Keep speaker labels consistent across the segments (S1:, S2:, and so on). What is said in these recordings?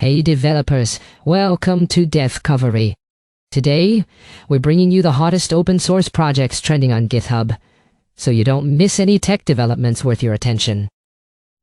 S1: Hey developers, welcome to Devcovery. Today, we're bringing you the hottest open source projects trending on GitHub, so you don't miss any tech developments worth your attention.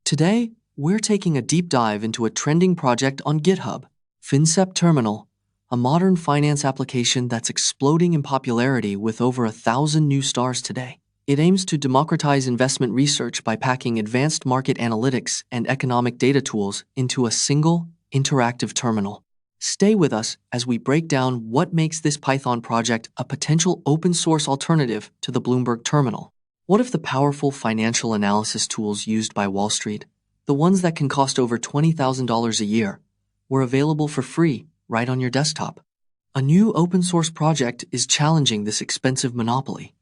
S2: Today, we're taking a deep dive into a trending project on GitHub, FinceptTerminal, a modern finance application that's exploding in popularity with over 1,000 new stars today. It aims to democratize investment research by packing advanced market analytics and economic data tools into a single, interactive terminal. Stay with us as we break down what makes this Python project a potential open-source alternative to the Bloomberg Terminal. What if the powerful financial analysis tools used by Wall Street, the ones that can cost over $20,000 a year, were available for free right on your desktop? A new open-source project is challenging this expensive monopoly,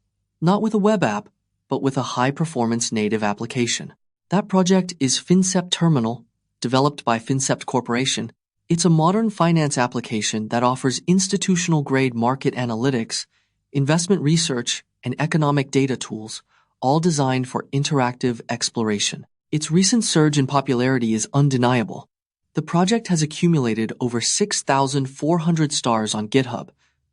S2: not with a web app, but with a high-performance native application. That project is Fincept-Terminal, developed by Fincept-Corporation. It's a modern finance application that offers institutional-grade market analytics, investment research, and economic data tools, all designed for interactive exploration. Its recent surge in popularity is undeniable. The project has accumulated over 6,400 stars on GitHub,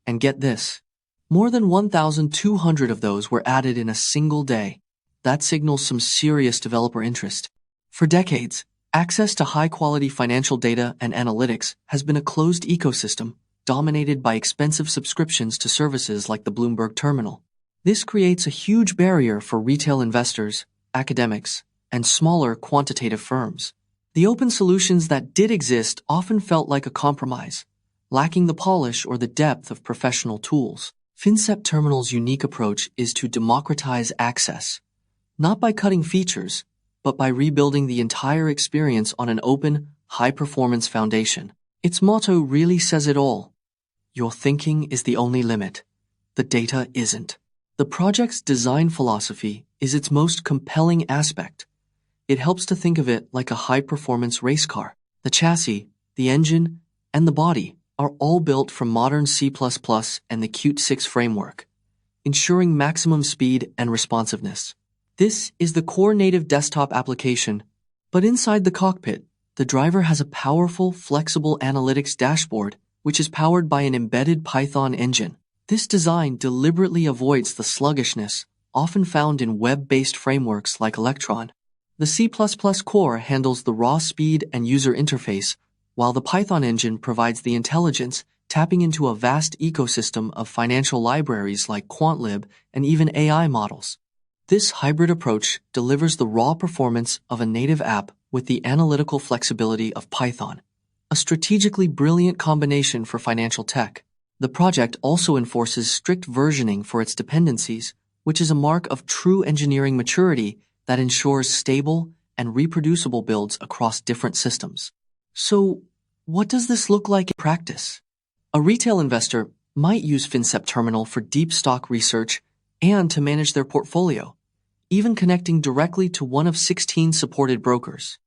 S2: and get this, more than 1,200 of those were added in a single day. That signals some serious developer interest. For decades, access to high-quality financial data and analytics has been a closed ecosystem, dominated by expensive subscriptions to services like the Bloomberg Terminal. This creates a huge barrier for retail investors, academics, and smaller quantitative firms. The open solutions that did exist often felt like a compromise, lacking the polish or the depth of professional tools. FinceptTerminal's unique approach is to democratize access, not by cutting features, but by rebuilding the entire experience on an open, high-performance foundation. Its motto really says it all. Your thinking is the only limit. The data isn't. The project's design philosophy is its most compelling aspect. It helps to think of it like a high-performance race car. The chassis, the engine, and the body are all built from modern C++ and the Qt 6 framework, ensuring maximum speed and responsiveness. This is the core native desktop application, but inside the cockpit, the driver has a powerful, flexible analytics dashboard, which is powered by an embedded Python engine. This design deliberately avoids the sluggishness often found in web-based frameworks like Electron. The C++ core handles the raw speed and user interface, while the Python engine provides the intelligence, tapping into a vast ecosystem of financial libraries like QuantLib and even AI models. This hybrid approach delivers the raw performance of a native app with the analytical flexibility of Python, a strategically brilliant combination for financial tech. The project also enforces strict versioning for its dependencies, which is a mark of true engineering maturity that ensures stable and reproducible builds across different systems. So, what does this look like in practice? A retail investor might use FinceptTerminal for deep stock research and to manage their portfolio, even connecting directly to one of 16 supported brokers.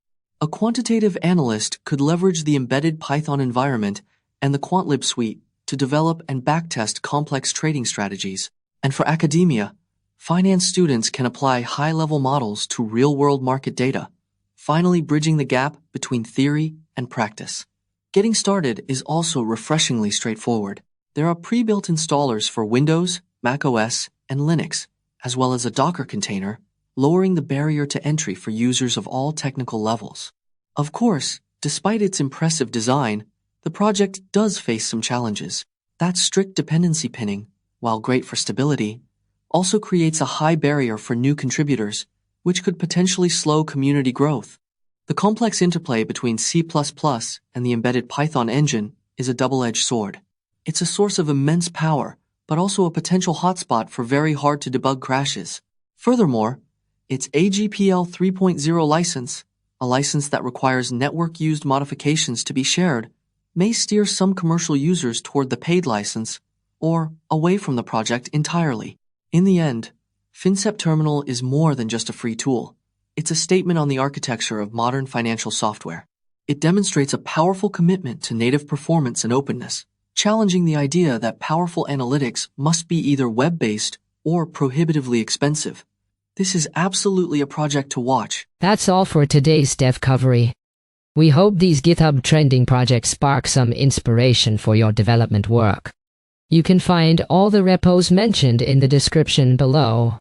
S2: A quantitative analyst could leverage the embedded Python environment and the QuantLib suite to develop and backtest complex trading strategies. And for academia, finance students can apply high-level models to real-world market data, finally bridging the gap between theory and practice. Getting started is also refreshingly straightforward. There are pre-built installers for Windows, macOS, and Linux, as well as a Docker container, lowering the barrier to entry for users of all technical levels. Of course, despite its impressive design, the project does face some challenges. That strict dependency pinning, while great for stability, also creates a high barrier for new contributors, which could potentially slow community growth. The complex interplay between C++ and the embedded Python engine is a double-edged sword. It's a source of immense power, but also a potential hotspot for very hard-to-debug crashes. Furthermore, its AGPL 3.0 license, a license that requires network-used modifications to be shared, may steer some commercial users toward the paid license or away from the project entirely. In the end, FinceptTerminal is more than just a free tool. It's a statement on the architecture of modern financial software. It demonstrates a powerful commitment to native performance and openness, challenging the idea that powerful analytics must be either web-based or prohibitively expensive. This is absolutely a project to watch.
S1: That's all for today's Devcovery. We hope these GitHub trending projects spark some inspiration for your development work. You can find all the repos mentioned in the description below.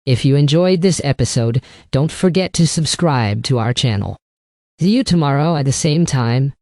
S1: If you enjoyed this episode, don't forget to subscribe to our channel. See you tomorrow at the same time.